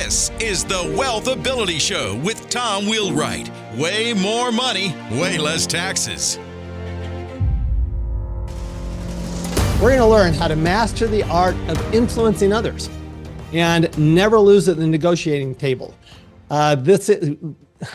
This is the WealthAbility Show with Tom Wheelwright. Way more money, way less taxes. We're going to learn how to master the art of influencing others and never lose at the negotiating table. I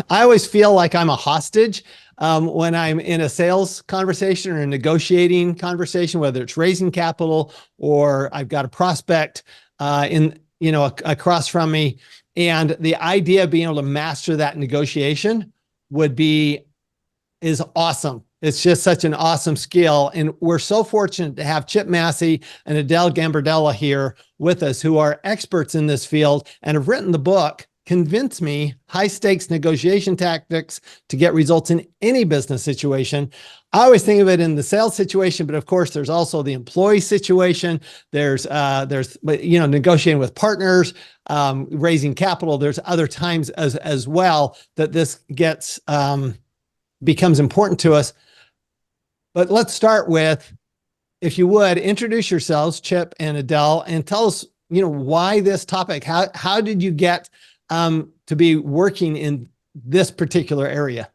always feel like I'm a hostage when I'm in a sales conversation or a negotiating conversation, whether it's raising capital or I've got a prospect across from me. And the idea of being able to master that negotiation is awesome. It's just such an awesome skill. And we're so fortunate to have Chip Massey and Adele Gambardella here with us, who are experts in this field and have written the book, Convince Me, High Stakes Negotiation Tactics to Get Results in Any Business Situation. I always think of it in the sales situation, but of course there's also the employee situation. There's negotiating with partners, raising capital. There's other times as well that this becomes important to us. But let's start with, if you would, introduce yourselves, Chip and Adele, and tell us, why this topic. How did you get to be working in this particular area?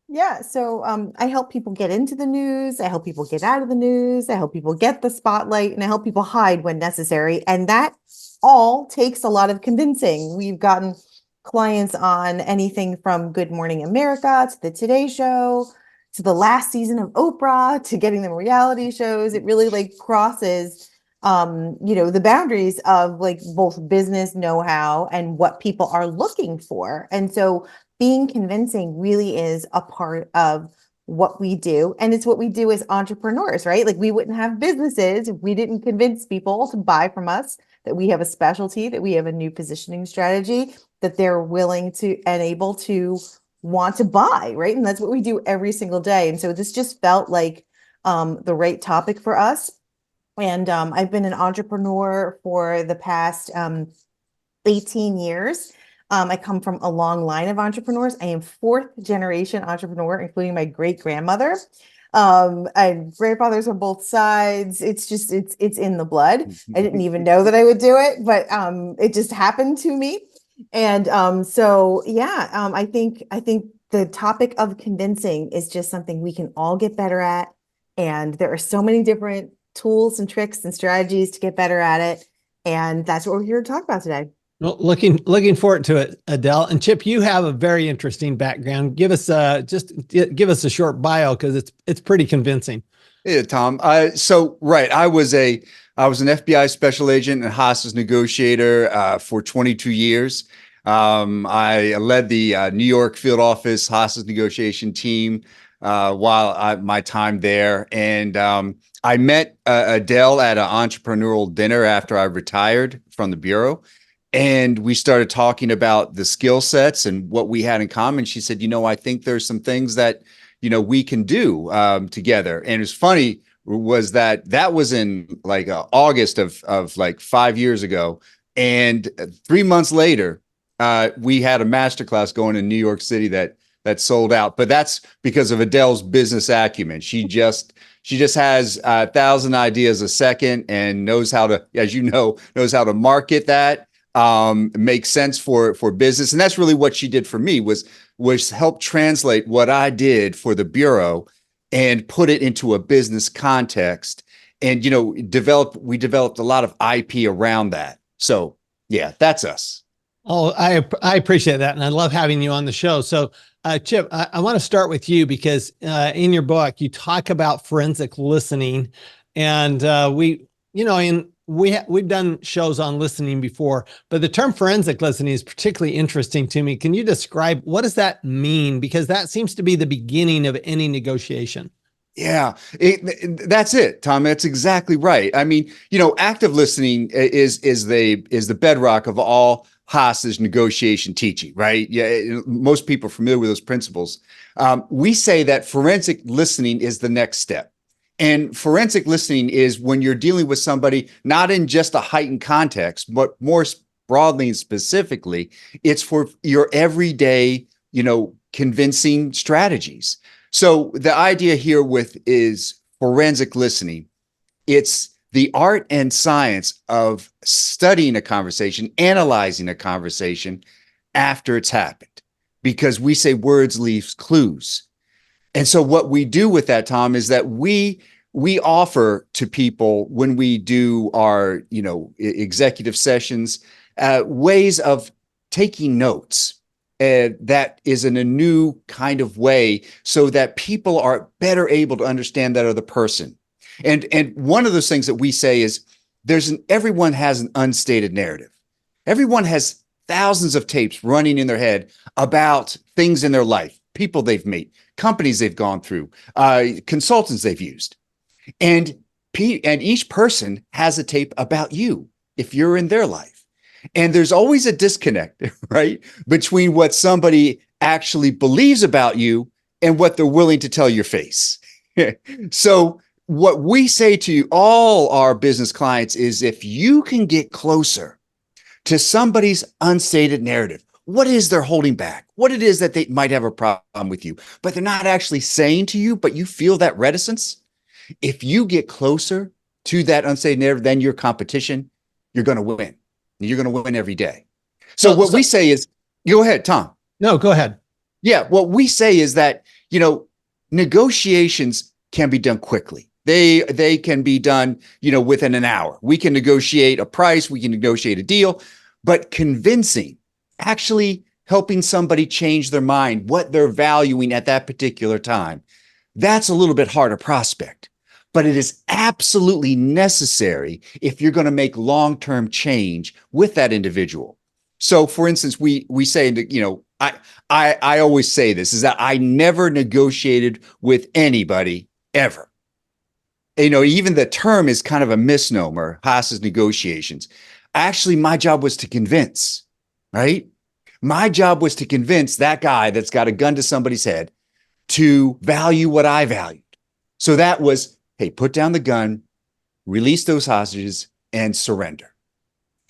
Yeah, so I help people get into the news. I help people get out of the news. I help people get the spotlight, and I help people hide when necessary. And that all takes a lot of convincing. We've gotten clients on anything from Good Morning America to the Today Show to the last season of Oprah to getting them reality shows. It really crosses the boundaries of both business know-how and what people are looking for. And so being convincing really is a part of what we do. And it's what we do as entrepreneurs, right? We wouldn't have businesses if we didn't convince people to buy from us, that we have a specialty, that we have a new positioning strategy, that they're willing to and able to want to buy, right? And that's what we do every single day. And so this just felt like the right topic for us. And I've been an entrepreneur for the past 18 years. I come from a long line of entrepreneurs. I am fourth generation entrepreneur, including my great grandmother. And grandfathers on both sides. It's in the blood. I didn't even know that I would do it, but it just happened to me. And I think the topic of convincing is just something we can all get better at. And there are so many different tools and tricks and strategies to get better at it. And that's what we're here to talk about today. Well, looking forward to it, Adele. And Chip, you have a very interesting background. Give us give us a short bio, because it's pretty convincing. Yeah, Tom. I was an FBI special agent and hostage negotiator for 22 years. I led the New York field office hostage negotiation team while my time there. And I met Adele at an entrepreneurial dinner after I retired from the Bureau. And we started talking about the skill sets and what we had in common. She said, I think there's some things that, we can do together. And it's funny was that was in August of 5 years ago. And 3 months later, we had a masterclass going in New York City that sold out. But that's because of Adele's business acumen. She just has 1,000 ideas a second and knows how to market that. Makes sense for business. And that's really what she did for me was help translate what I did for the Bureau and put it into a business context. And, we developed a lot of IP around that. So yeah, that's us. Oh, I appreciate that. And I love having you on the show. So Chip, I want to start with you because in your book, you talk about forensic listening, and we've done shows on listening before, but the term forensic listening is particularly interesting to me. Can you describe what does that mean? Because that seems to be the beginning of any negotiation. Yeah, that's it, Tom. That's exactly right. I mean, active listening is the bedrock of all hostage negotiation teaching, right? Yeah, most people are familiar with those principles. We say that forensic listening is the next step. And forensic listening is when you're dealing with somebody, not in just a heightened context, but more broadly and specifically, it's for your everyday, convincing strategies. So the idea here is forensic listening. It's the art and science of studying a conversation, analyzing a conversation after it's happened, because we say words leave clues. And so what we do with that, Tom, is that we offer to people when we do our, executive sessions, ways of taking notes. That is in a new kind of way, so that people are better able to understand that other person. And one of those things that we say is everyone has an unstated narrative. Everyone has thousands of tapes running in their head about things in their life, people they've met, companies they've gone through, consultants they've used. And each person has a tape about you if you're in their life. And there's always a disconnect, right, between what somebody actually believes about you and what they're willing to tell your face. So what we say to all our business clients is, if you can get closer to somebody's unstated narrative, what is they're holding back, what it is that they might have a problem with you, but they're not actually saying to you, but you feel that reticence. If you get closer to that unstated narrative than your competition, you're going to win. You're going to win every day. So what we say is, go ahead, Tom. No, go ahead. Yeah. What we say is that, negotiations can be done quickly. They can be done, within an hour. We can negotiate a price. We can negotiate a deal, but convincing, actually helping somebody change their mind, what they're valuing at that particular time, that's a little bit harder prospect. But it is absolutely necessary if you're going to make long-term change with that individual. So, for instance, we say, I always say this, is that I never negotiated with anybody ever. Even the term is kind of a misnomer, Haas's negotiations. Actually, my job was to convince, right? My job was to convince that guy that's got a gun to somebody's head to value what I valued. So that was, hey, put down the gun, release those hostages, and surrender.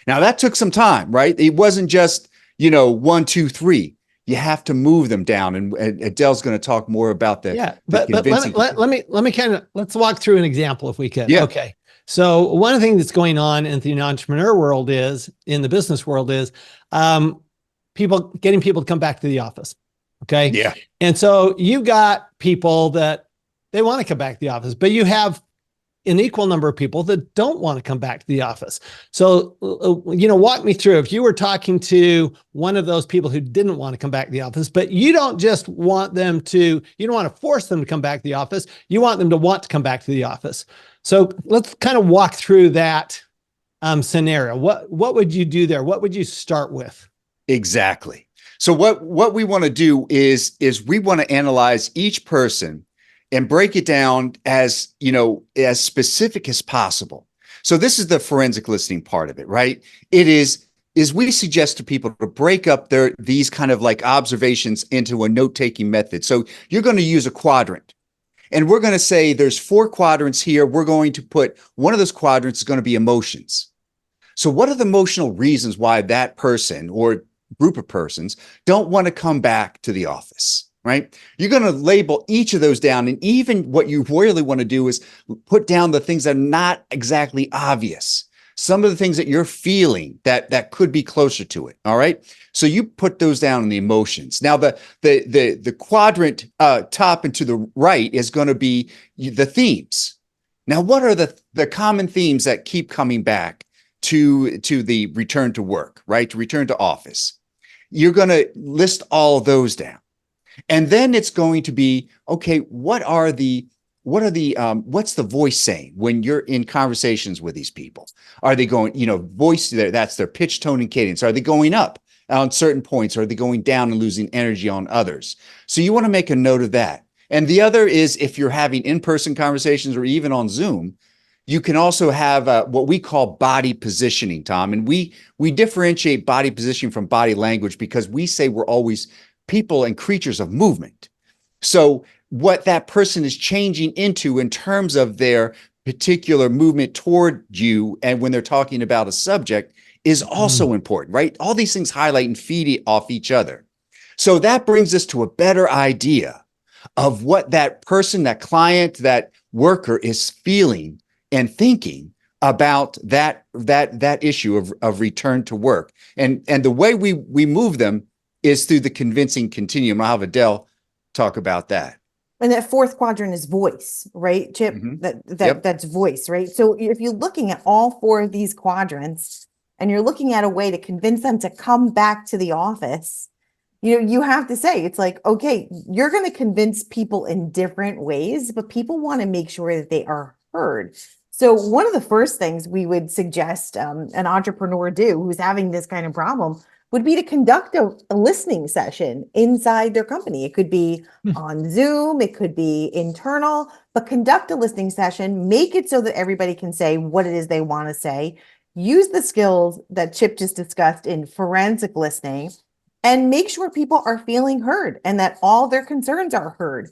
Now, that took some time, right? It wasn't just, 1, 2, 3. You have to move them down. And Adele's going to talk more about that. Yeah, but let's walk through an example if we could. Yeah. Okay. So one of the things that's going on in the entrepreneur world in the business world is getting people to come back to the office. Okay. Yeah. And so you got people that they want to come back to the office, but you have an equal number of people that don't want to come back to the office. So, walk me through, if you were talking to one of those people who didn't want to come back to the office, but you don't just want them to, you don't want to force them to come back to the office. You want them to want to come back to the office. So let's kind of walk through that scenario. What would you do there? What would you start with? Exactly. So what we want to do is we want to analyze each person and break it down as specific as possible. So this is the forensic listening part of it, right? It is we suggest to people to break up these kind of like observations into a note-taking method. So you're going to use a quadrant, and we're going to say there's 4 quadrants here. We're going to put one of those quadrants is going to be emotions. So what are the emotional reasons why that person or group of persons don't want to come back to the office? Right? You're going to label each of those down. And even what you really want to do is put down the things that are not exactly obvious. Some of the things that you're feeling that could be closer to it. All right. So you put those down in the emotions. Now, the quadrant top and to the right is going to be the themes. Now, what are the common themes that keep coming back to the return to work, right? To return to office? You're going to list all those down. And then it's going to be, okay, what's the voice saying when you're in conversations with these people? Are they going, voice, that's their pitch, tone, and cadence. Are they going up on certain points? Or are they going down and losing energy on others? So you want to make a note of that. And the other is, if you're having in-person conversations or even on Zoom, you can also have what we call body positioning, Tom. And we differentiate body positioning from body language because we say we're always people and creatures of movement. So what that person is changing into in terms of their particular movement toward you, and when they're talking about a subject, is also important, right? All these things highlight and feed off each other. So that brings us to a better idea of what that person, that client, that worker is feeling and thinking about that issue of return to work. And the way we move them is through the convincing continuum. I'll have Adele talk about that. And that fourth quadrant is voice, right, Chip? That's voice, right? So if you're looking at all four of these quadrants and you're looking at a way to convince them to come back to the office, you have to say, it's like, okay, you're going to convince people in different ways, but people want to make sure that they are heard. So one of the first things we would suggest an entrepreneur do who's having this kind of problem would be to conduct a listening session inside their company. It could be on Zoom, it could be internal, but conduct a listening session, make it so that everybody can say what it is they want to say, use the skills that Chip just discussed in forensic listening, and make sure people are feeling heard and that all their concerns are heard.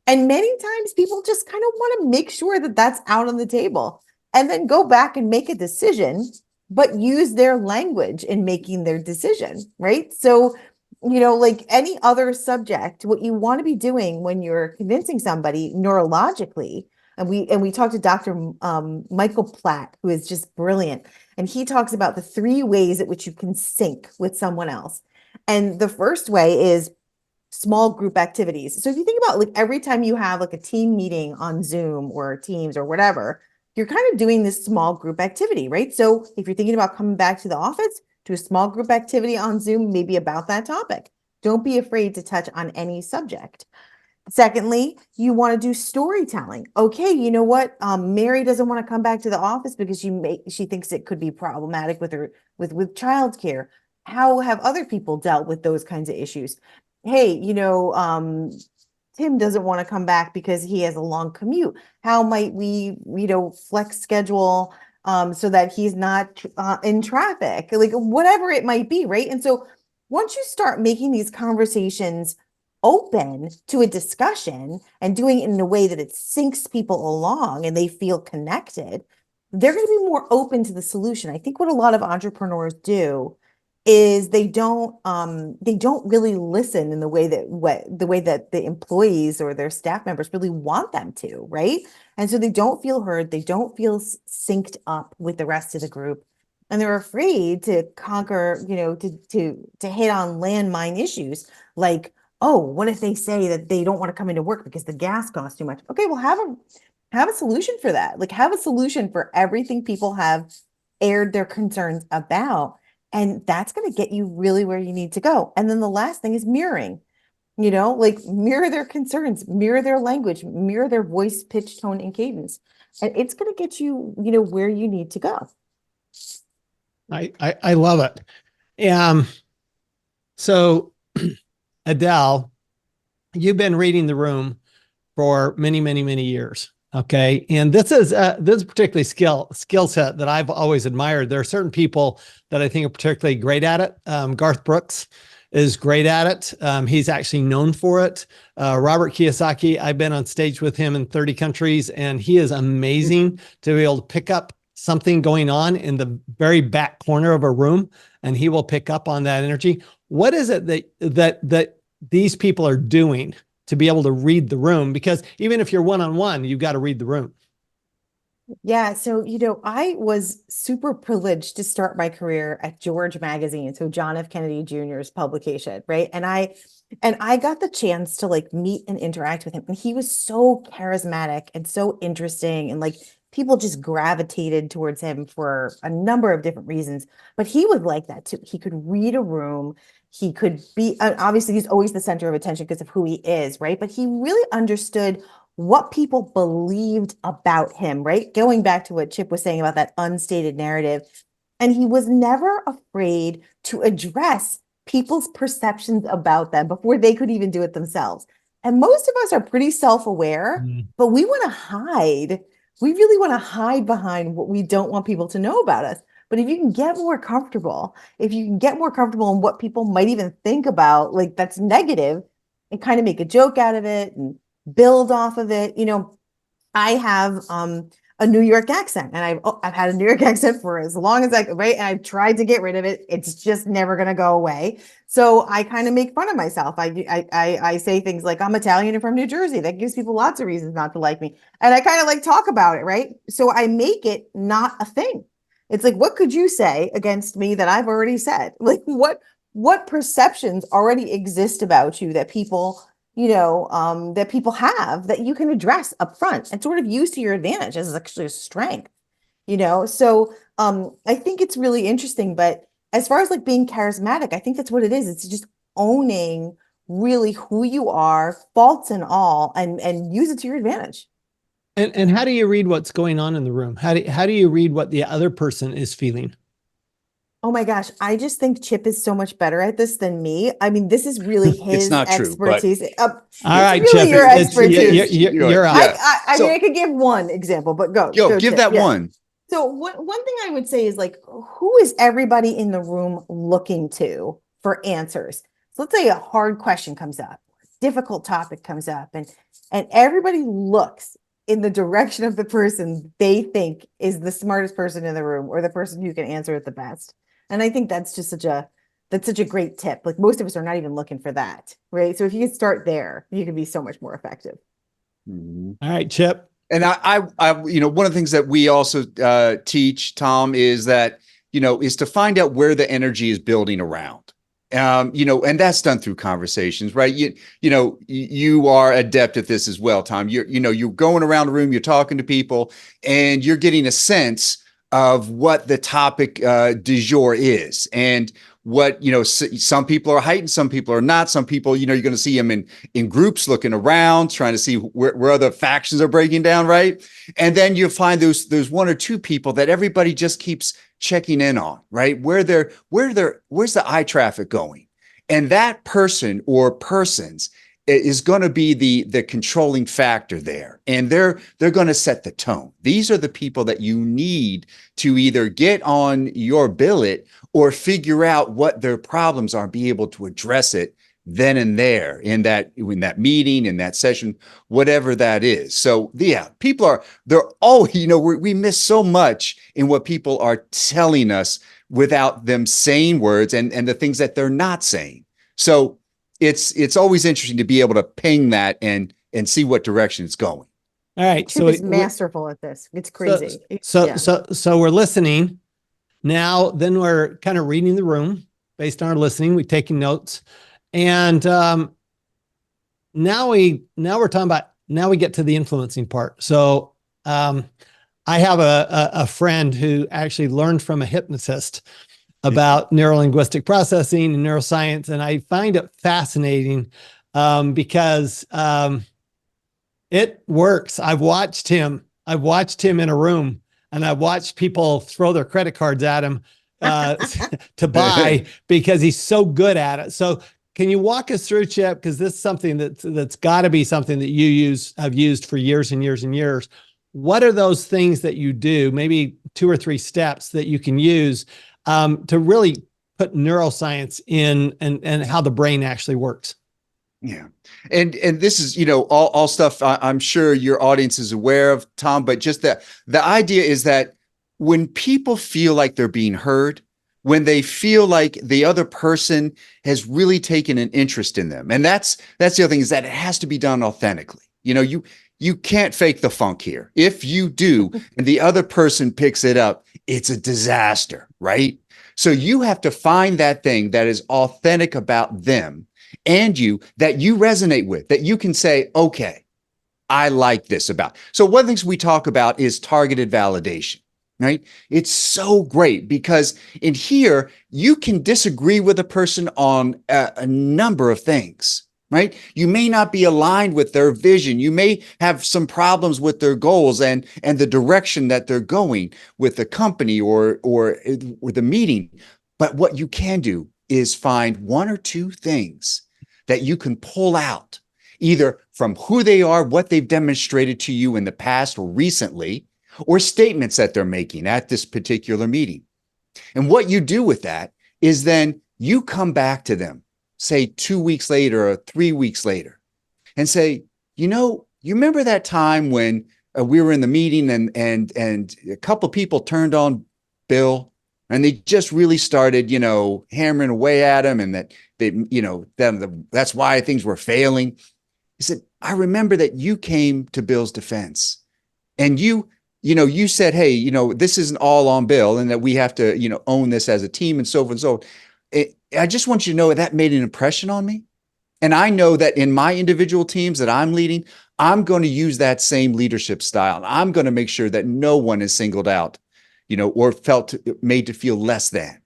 And many times people just kind of want to make sure that that's out on the table and then go back and make a decision, but use their language in making their decision, right? So, like any other subject, what you want to be doing when you're convincing somebody neurologically, and we talked to Dr. Michael Platt, who is just brilliant, and he talks about the 3 ways at which you can sync with someone else. And the first way is small group activities. So if you think about like every time you have like a team meeting on Zoom or Teams or whatever, you're kind of doing this small group activity, right? So if you're thinking about coming back to the office, do a small group activity on Zoom, maybe about that topic. Don't be afraid to touch on any subject. Secondly, you want to do storytelling. Okay, you know what? Mary doesn't want to come back to the office because she thinks it could be problematic with her with childcare. How have other people dealt with those kinds of issues? Hey, Tim doesn't want to come back because he has a long commute. How might we, flex schedule so that he's not in traffic, like whatever it might be, right? And so once you start making these conversations open to a discussion and doing it in a way that it syncs people along and they feel connected, they're going to be more open to the solution. I think what a lot of entrepreneurs do is they don't really listen in the way that the employees or their staff members really want them to, right? And so they don't feel heard, they don't feel synced up with the rest of the group, and they're afraid to conquer, to hit on landmine issues like, oh, what if they say that they don't want to come into work because the gas costs too much? Okay, well, have a solution for that. Like, have a solution for everything people have aired their concerns about. And that's going to get you really where you need to go. And then the last thing is mirroring, like mirror their concerns, mirror their language, mirror their voice, pitch, tone, and cadence. And it's going to get you, where you need to go. I love it. So Adele, you've been reading the room for many, many, many years. Okay. And this is particularly skill set that I've always admired. There are certain people that I think are particularly great at it. Garth Brooks is great at it. He's actually known for it. Robert Kiyosaki, I've been on stage with him in 30 countries, and he is amazing to be able to pick up something going on in the very back corner of a room, and he will pick up on that energy. What is it that these people are doing to be able to read the room? Because even if you're one-on-one, you've got to read the room. Yeah. So, I was super privileged to start my career at George Magazine. So John F. Kennedy Jr.'s publication. Right. And I got the chance to like meet and interact with him. And he was so charismatic and so interesting. And like people just gravitated towards him for a number of different reasons. But he was like that too. He could read a room. He could be, obviously he's always the center of attention because of who he is, right? But he really understood what people believed about him, right? Going back to what Chip was saying about that unstated narrative. And he was never afraid to address people's perceptions about them before they could even do it themselves. And most of us are pretty self-aware, but we want to hide. We really want to hide behind what we don't want people to know about us. But if you can get more comfortable, in what people might even think about, like that's negative, and kind of make a joke out of it and build off of it. I have a New York accent, and I've had a New York accent for as long as I could, right? And I've tried to get rid of it. It's just never going to go away. So I kind of make fun of myself. I say things like, I'm Italian and from New Jersey. That gives people lots of reasons not to like me. And I kind of like talk about it, right? So I make it not a thing. It's like, what could you say against me that I've already said? Like, what perceptions already exist about you that people that people have that you can address up front and sort of use to your advantage as actually a strength, So I think it's really interesting. But as far as like being charismatic, I think that's what it is. It's just owning really who you are, faults and all, and use it to your advantage. And how do you read what's going on in the room? How do you read what the other person is feeling? Oh my gosh, I just think Chip is so much better at this than me. I mean, this is really his not true, but- expertise. All right, really Chip, your expertise. you're out. Yeah. I So- mean, I could give one example, but go Give Chip. that Yeah. one. So one thing I would say is like, who is everybody in the room looking to for answers? So let's say a hard question comes up, difficult topic comes up, and everybody looks in the direction of the person they think is the smartest person in the room or the person who can answer it the best. And I think that's just such a great tip. Like most of us are not even looking for that, right? So if you could start there, you can be so much more effective. Mm-hmm. All right, Chip. And I, one of the things that we also teach, Tom, is that, is to find out where the energy is building around. And that's done through conversations, right? You are adept at this as well, Tom. You're going around the room, you're talking to people, and you're getting a sense of what the topic du jour is, and what some people are heightened, some people are not. Some people, you're going to see them in groups looking around, trying to see where other factions are breaking down, right? And then you find those one or two people that everybody just keeps checking in on, right? Where's the eye traffic going? And that person or persons is going to be the controlling factor there. And they're going to set the tone. These are the people that you need to either get on your billet or figure out what their problems are, be able to address it then and there in that meeting, in that session, whatever that is. So yeah, they're all, we miss so much in what people are telling us without them saying words and the things that they're not saying. So it's always interesting to be able to ping that and see what direction it's going. All right. Chip is masterful at this. It's crazy. So we're listening now. Then we're kind of reading the room based on our listening. We're taking notes, and now we're talking about. Now we get to the influencing part. So I have a friend who actually learned from a hypnotist about neurolinguistic processing and neuroscience. And I find it fascinating because it works. I've watched him in a room, and I've watched people throw their credit cards at him to buy because he's so good at it. So can you walk us through, Chip? Because this is something that's got to be something that have used for years and years and years. What are those things that you do? Maybe 2 or 3 steps that you can use to really put neuroscience in and how the brain actually works. Yeah. And this is, all stuff I'm sure your audience is aware of, Tom, but just the idea is that when people feel like they're being heard, when they feel like the other person has really taken an interest in them, and that's the other thing, is that it has to be done authentically. You can't fake the funk here. If you do, and the other person picks it up, it's a disaster, right? So you have to find that thing that is authentic about them and you, that you resonate with, that you can say, okay, I like this about. So one of the things we talk about is targeted validation, right? It's so great because in here, you can disagree with a person on a number of things. Right? You may not be aligned with their vision. You may have some problems with their goals and the direction that they're going with the company or the meeting. But what you can do is find 1 or 2 things that you can pull out, either from who they are, what they've demonstrated to you in the past or recently, or statements that they're making at this particular meeting. And what you do with that is then you come back to them, say 2 weeks later or 3 weeks later, and say, you remember that time when we were in the meeting and a couple of people turned on Bill and they just really started, hammering away at him and that that's why things were failing. He said, I remember that you came to Bill's defense and you said, hey, this isn't all on Bill and that we have to, own this as a team and so forth and so on. I just want you to know that made an impression on me. And I know that in my individual teams that I'm leading, I'm going to use that same leadership style. I'm going to make sure that no one is singled out, or made to feel less than.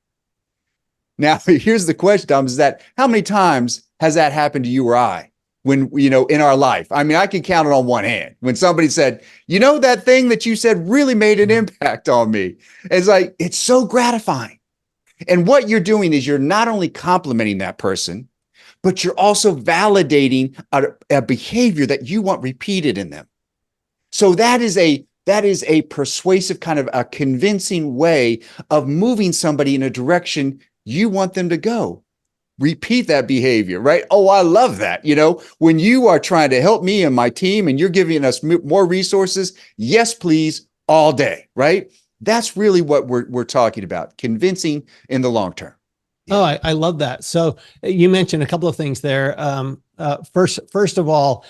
Now, here's the question, Tom, is that how many times has that happened to you or I when, in our life? I mean, I can count it on one hand when somebody said, that thing that you said really made an impact on me. It's like, it's so gratifying. And what you're doing is you're not only complimenting that person, but you're also validating a behavior that you want repeated in them. So that is a persuasive kind of a convincing way of moving somebody in a direction you want them to go. Repeat that behavior, right? Oh, I love that. When you are trying to help me and my team and you're giving us more resources, yes, please, all day, right? That's really what we're talking about, convincing in the long term. Oh, I love that. So you mentioned a couple of things there. First of all,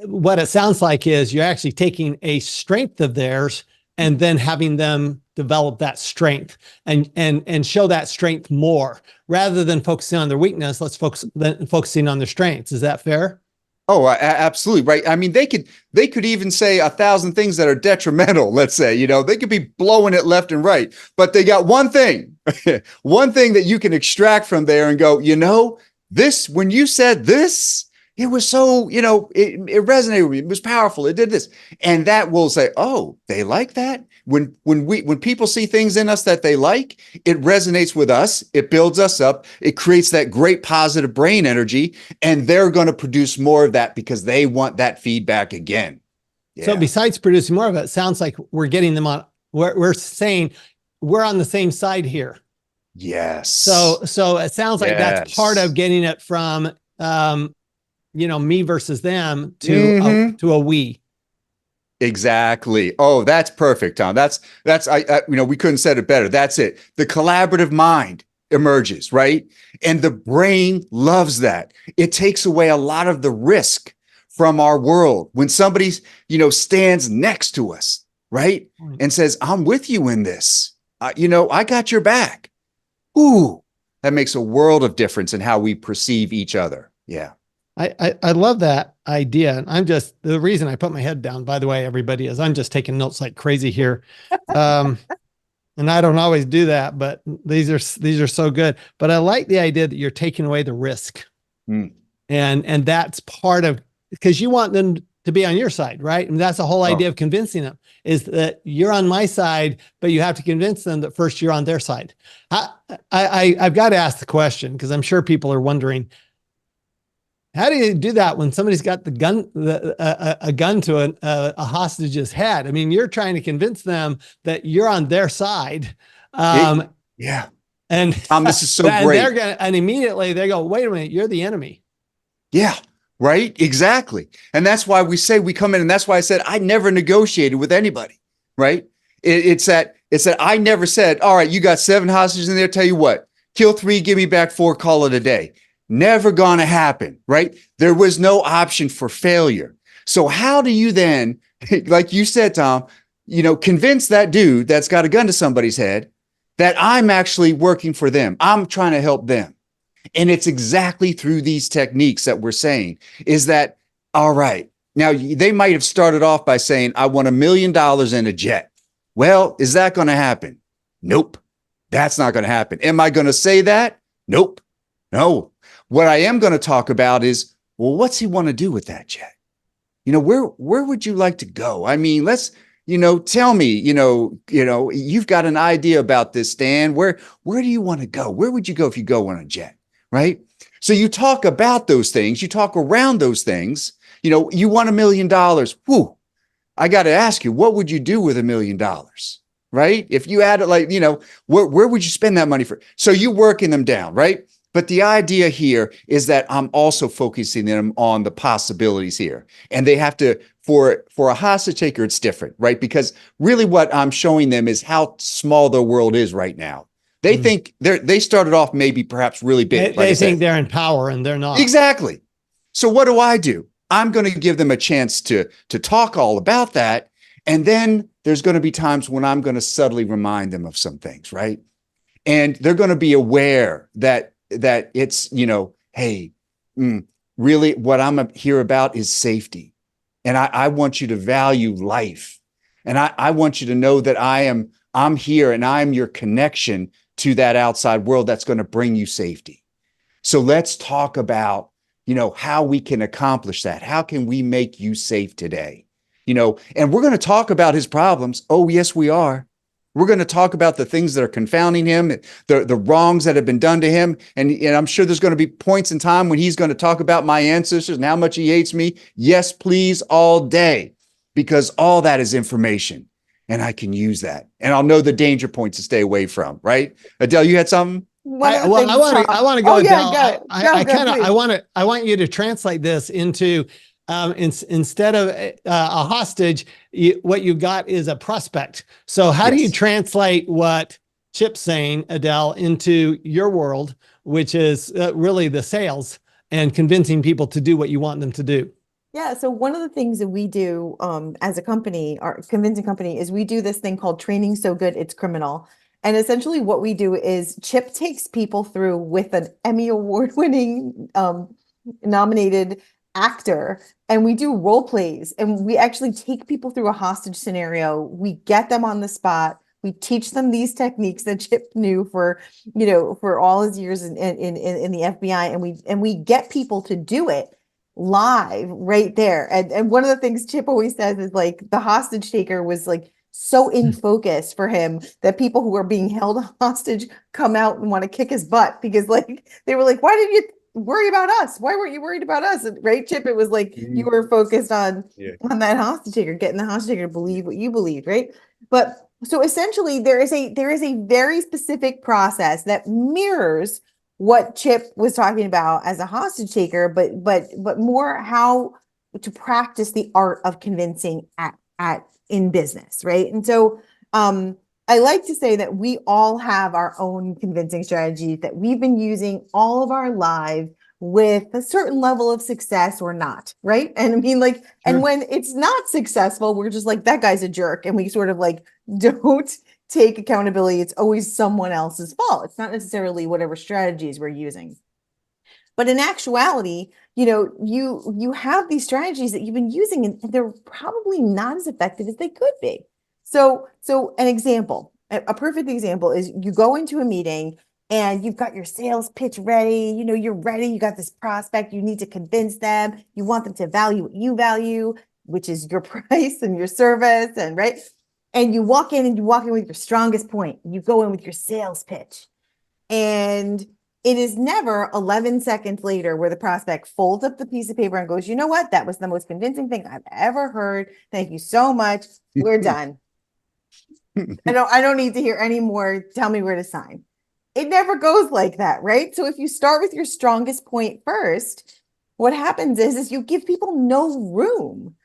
what it sounds like is you're actually taking a strength of theirs and then having them develop that strength and show that strength more rather than focusing on their weakness. Let's focusing on their strengths. Is that fair? Oh, absolutely. Right. I mean, they could even say 1,000 things that are detrimental. Let's say, they could be blowing it left and right, but they got one thing, one thing that you can extract from there and go, this, when you said this, it was so, it resonated with me. It was powerful. It did this. And that will say, oh, they like that. When people see things in us that they like, it resonates with us. It builds us up. It creates that great positive brain energy. And they're going to produce more of that because they want that feedback again. Yeah. So besides producing more of it, sounds like we're getting them on, we're saying we're on the same side here. Yes. So it sounds like that's part of getting it from, me versus them to a we. Exactly. Oh, that's perfect, Tom. That's we couldn't have said it better. That's it. The collaborative mind emerges, right? And the brain loves that. It takes away a lot of the risk from our world when somebody, stands next to us, right? And says, I'm with you in this. I got your back. Ooh, that makes a world of difference in how we perceive each other. Yeah. I love that idea. And the reason I put my head down, by the way, everybody, is I'm just taking notes like crazy here. And I don't always do that, but these are so good. But I like the idea that you're taking away the risk. And that's part of, because you want them to be on your side, right? And that's the whole idea of convincing them, is that you're on my side, but you have to convince them that first you're on their side. I've got to ask the question, because I'm sure people are wondering, how do you do that when somebody's got the gun, a gun to a hostage's head? I mean, you're trying to convince them that you're on their side. Yeah. And this is so great. And immediately they go, wait a minute, you're the enemy. Yeah. Right. Exactly. And that's why we come in. And that's why I said, I never negotiated with anybody. Right. It's that I never said, all right, you got 7 hostages in there. Tell you what, kill 3, give me back 4, call it a day. Never gonna happen, right? There was no option for failure. So how do you then, like you said, Tom, convince that dude that's got a gun to somebody's head that I'm actually working for them. I'm trying to help them. And it's exactly through these techniques that we're saying is that, all right, now they might have started off by saying, I want $1 million in a jet. Well, is that going to happen? Nope. That's not going to happen. Am I going to say that? Nope. No. What I am going to talk about is, well, what's he want to do with that jet? Where would you like to go? I mean, let's, tell me, you've got an idea about this, Stan. Where do you want to go? Where would you go if you go on a jet? Right? So you talk about those things, you talk around those things, you want $1 million. Whew. I got to ask you, what would you do with $1 million? Right? If you had it where would you spend that money for? So you working them down, right? But the idea here is that I'm also focusing them on the possibilities here. And they have to for a hostage taker, it's different, right? Because really what I'm showing them is how small their world is right now. They think they started off maybe perhaps really big. They think they're in power and they're not. Exactly. So what do? I'm going to give them a chance to talk all about that. And then there's going to be times when I'm going to subtly remind them of some things, right? And they're going to be aware that it's, hey, really what I'm here about is safety. And I want you to value life. And I want you to know that I'm here and I'm your connection to that outside world that's going to bring you safety. So let's talk about, how we can accomplish that. How can we make you safe today? And we're going to talk about his problems. Oh, yes, we are. We're going to talk about the things that are confounding him, the wrongs that have been done to him. And I'm sure there's going to be points in time when he's going to talk about my ancestors and how much he hates me. Yes, please, all day, because all that is information and I can use that. And I'll know the danger points to stay away from, right? Adele, you had something? I want to go. Oh, yeah, Adele. go, I want you to translate this into instead of a hostage, what you got is a prospect. So how do you translate what Chip's saying, Adele, into your world, which is really the sales and convincing people to do what you want them to do? Yeah. So one of the things that we do as a company, our convincing company, is we do this thing called training so good it's criminal. And essentially what we do is Chip takes people through with an Emmy Award-winning nominated actor, and we do role plays, and we actually take people through a hostage scenario. We get them on the spot. We teach them these techniques that Chip knew for all his years in the FBI, and we get people to do it live right there. And one of the things Chip always says is like the hostage taker was like so in focus for him that people who are being held hostage come out and want to kick his butt because like they were like, why did you worry about us? Why weren't you worried about us? And, right, Chip? It was like you were focused on that hostage taker, getting the hostage taker to believe what you believed, right? But so essentially there is a very specific process that mirrors what Chip was talking about as a hostage taker, but more how to practice the art of convincing in business, right? And so I like to say that we all have our own convincing strategies that we've been using all of our lives with a certain level of success or not, right? And I mean, like, and when it's not successful, we're just like, that guy's a jerk. And we sort of like don't take accountability. It's always someone else's fault. It's not necessarily whatever strategies we're using. But in actuality, you have these strategies that you've been using and they're probably not as effective as they could be. So an example, a perfect example is you go into a meeting and you've got your sales pitch ready, you're ready, you got this prospect, you need to convince them, you want them to value what you value, which is your price and your service, and right? And you walk in with your strongest point. You go in with your sales pitch. And it is never 11 seconds later where the prospect folds up the piece of paper and goes, you know what? That was the most convincing thing I've ever heard. Thank you so much. We're done. I don't need to hear any more. Tell me where to sign. It never goes like that, right? So if you start with your strongest point first, what happens is you give people no room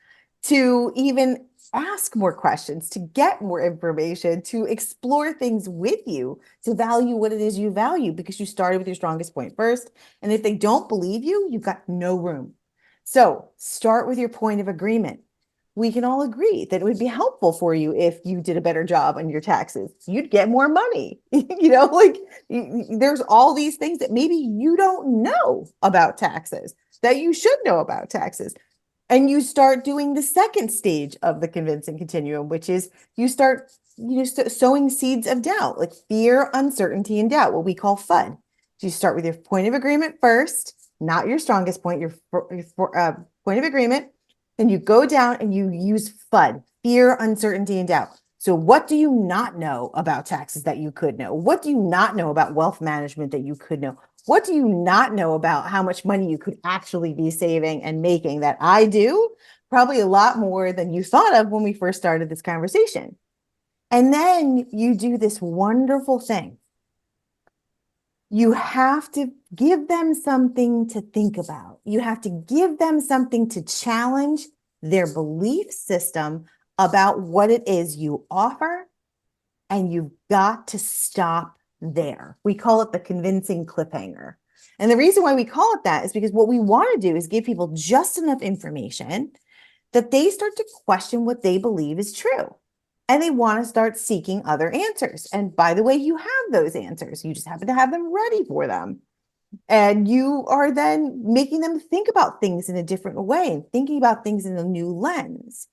to even ask more questions, to get more information, to explore things with you, to value what it is you value, because you started with your strongest point first. And if they don't believe you, you've got no room. So start with your point of agreement. We can all agree that it would be helpful for you if you did a better job on your taxes. You'd get more money. There's all these things that maybe you don't know about taxes that you should know about taxes. And you start doing the second stage of the convincing continuum, which is you start sowing seeds of doubt, like fear, uncertainty, and doubt, what we call FUD. So you start with your point of agreement first, not your strongest point, your point of agreement. Then you go down and you use FUD, fear, uncertainty, and doubt. So what do you not know about taxes that you could know? What do you not know about wealth management that you could know? What do you not know about how much money you could actually be saving and making that I do? Probably a lot more than you thought of when we first started this conversation. And then you do this wonderful thing. You have to give them something to think about. You have to give them something to challenge their belief system about what it is you offer, and you've got to stop there. We call it the convincing cliffhanger. And the reason why we call it that is because what we want to do is give people just enough information that they start to question what they believe is true. And they want to start seeking other answers. And by the way, you have those answers. You just happen to have them ready for them. And you are then making them think about things in a different way and thinking about things in a new lens.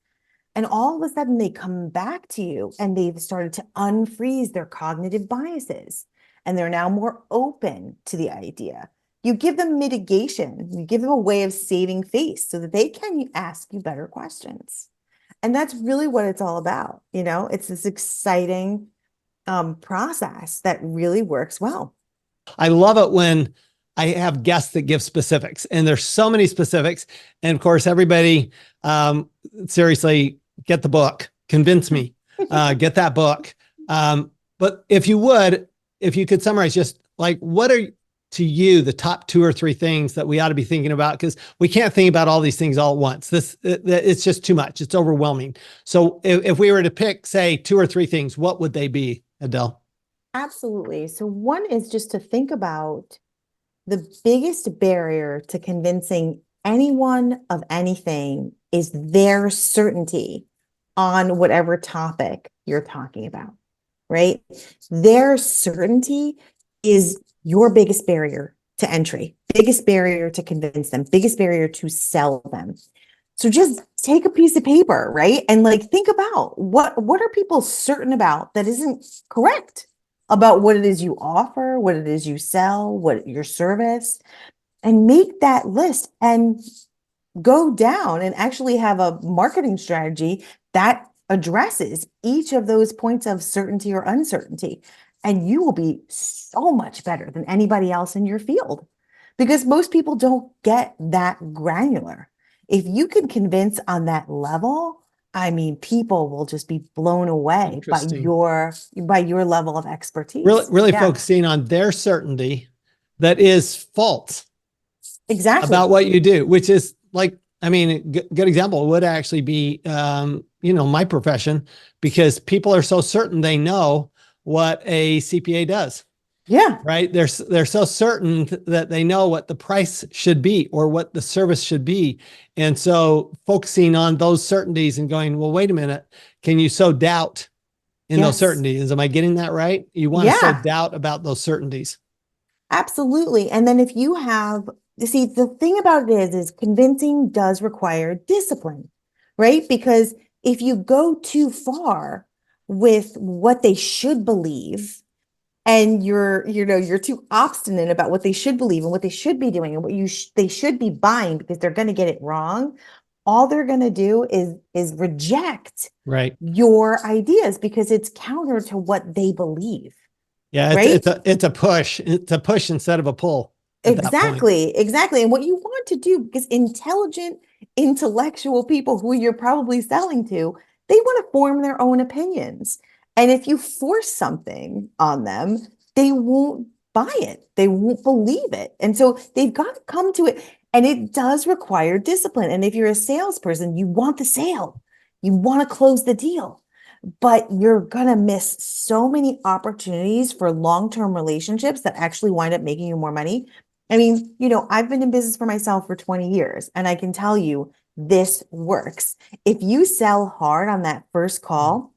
And all of a sudden they come back to you and they've started to unfreeze their cognitive biases. And they're now more open to the idea. You give them mitigation. You give them a way of saving face so that they can ask you better questions. And that's really what it's all about. It's this exciting process that really works well. I love it when I have guests that give specifics, and there's so many specifics. And of course, everybody, seriously, get the book, convince me, get that book. But if you could summarize just like, what are to you the top 2 or 3 things that we ought to be thinking about? Because we can't think about all these things all at once. It's just too much. It's overwhelming. So if we were to pick, say, 2 or 3 things, what would they be, Adele? Absolutely. So one is just to think about the biggest barrier to convincing anyone of anything is their certainty on whatever topic you're talking about, right? Their certainty is your biggest barrier to entry, biggest barrier to convince them, biggest barrier to sell them. So just take a piece of paper, right? And think about what are people certain about that isn't correct about what it is you offer, what it is you sell, what your service, and make that list and go down and actually have a marketing strategy that addresses each of those points of certainty or uncertainty. And you will be so much better than anybody else in your field, because most people don't get that granular. If you can convince on that level, I mean, people will just be blown away by your level of expertise. Really focusing on their certainty that is false. Exactly. About what you do, which is a good example would actually be, my profession, because people are so certain they know what a CPA does. Yeah. Right. They're so certain that they know what the price should be or what the service should be. And so focusing on those certainties and going, well, wait a minute, can you sow doubt in those certainties? Am I getting that right? You want to sow doubt about those certainties. Absolutely. And then if you have, the thing about it is convincing does require discipline, right? Because if you go too far with what they should believe, and you're too obstinate about what they should believe and what they should be doing and what they should be buying because they're going to get it wrong, all they're going to do is reject your ideas because it's counter to what they believe. Yeah, it's a push. It's a push instead of a pull. Exactly. And what you want to do, because intelligent, intellectual people who you're probably selling to, they want to form their own opinions. And if you force something on them, they won't buy it. They won't believe it. And so they've got to come to it. And it does require discipline. And if you're a salesperson, you want the sale. You want to close the deal. But you're going to miss so many opportunities for long-term relationships that actually wind up making you more money. I mean, I've been in business for myself for 20 years, and I can tell you this works. If you sell hard on that first call,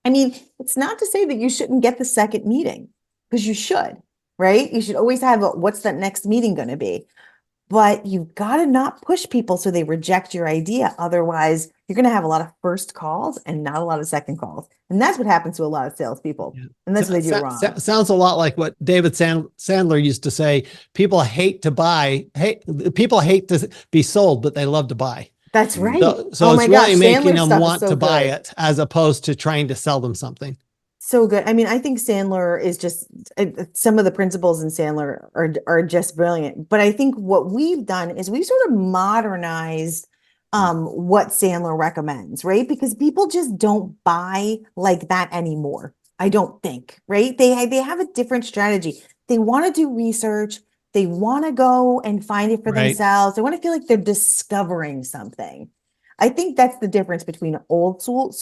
I mean, it's not to say that you shouldn't get the second meeting, because you should, right? You should always have what's that next meeting going to be? But you've got to not push people so they reject your idea. Otherwise, you're going to have a lot of first calls and not a lot of second calls. And that's what happens to a lot of salespeople. Yeah. And that's what they do wrong. Sounds a lot like what David Sandler used to say. People hate to be sold, but they love to buy. That's right. So it's really making them want to buy it as opposed to trying to sell them something. So good. I mean, I think Sandler is just, some of the principles in Sandler are just brilliant. But I think what we've done is we've sort of modernized what Sandler recommends, right? Because people just don't buy like that anymore. I don't think, right? They have a different strategy. They want to do research. They want to go and find it for themselves. They want to feel like they're discovering something. I think that's the difference between old school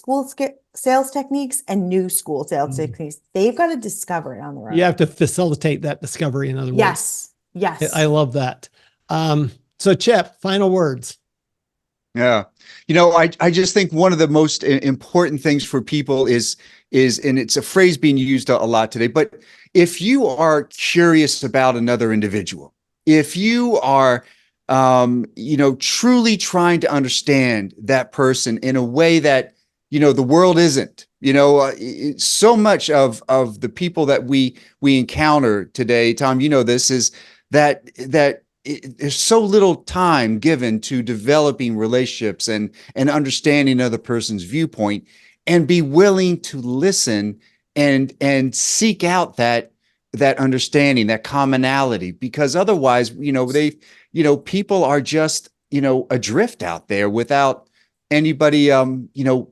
sales techniques and new school sales techniques. They've got to discover it on their own. You have to facilitate that discovery, in other words. Yes. Yes. I love that. So Chip, final words. Yeah. I just think one of the most important things for people is, and it's a phrase being used a lot today, but if you are curious about another individual, if you are, truly trying to understand that person in a way that, the world isn't, so much of the people that we encounter today, Tom, this is that there's so little time given to developing relationships and understanding another person's viewpoint, and be willing to listen and seek out that understanding, that commonality, because otherwise, people are just, adrift out there without anybody,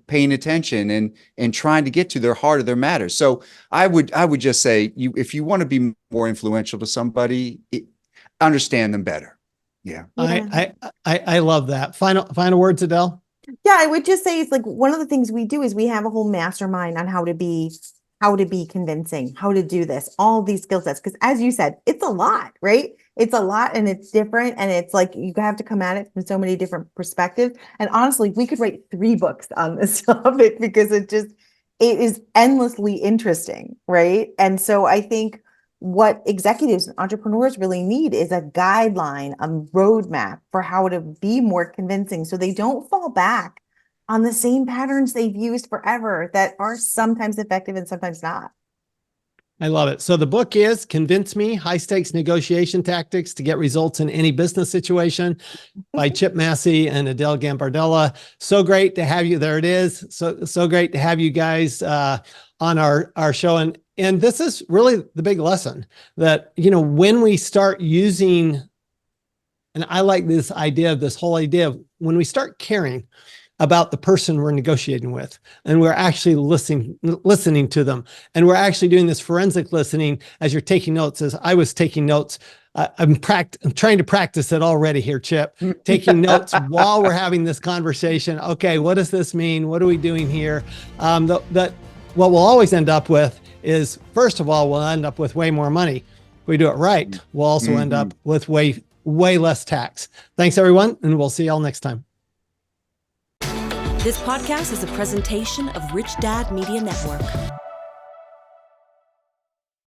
paying attention and trying to get to their heart of their matter. So I would just say, if you want to be more influential to somebody, understand them better. Yeah. I love that. Final words, Adele? Yeah, I would just say it's like one of the things we do is we have a whole mastermind on how to be convincing, how to do this, all these skill sets. Because as you said, it's a lot, right? It's a lot and it's different. And it's like you have to come at it from so many different perspectives. And honestly, we could write 3 books on this topic because it is endlessly interesting, right? And so I think what executives and entrepreneurs really need is a guideline, a roadmap for how to be more convincing so they don't fall back on the same patterns they've used forever that are sometimes effective and sometimes not. I love it. So the book is Convince Me, High Stakes Negotiation Tactics to Get Results in Any Business Situation by Chip Massey and Adele Gambardella. So great to have you. There it is. So great to have you guys on our show. And this is really the big lesson that, when we start using, and I like this whole idea of when we start caring about the person we're negotiating with, and we're actually listening to them, and we're actually doing this forensic listening as you're taking notes, as I was taking notes. I'm trying to practice it already here, Chip, taking notes while we're having this conversation. Okay, what does this mean? What are we doing here? What we'll always end up with is, first of all, we'll end up with way more money. If we do it right, we'll also end up with way less tax. Thanks, everyone, and we'll see y'all next time. This podcast is a presentation of Rich Dad Media Network.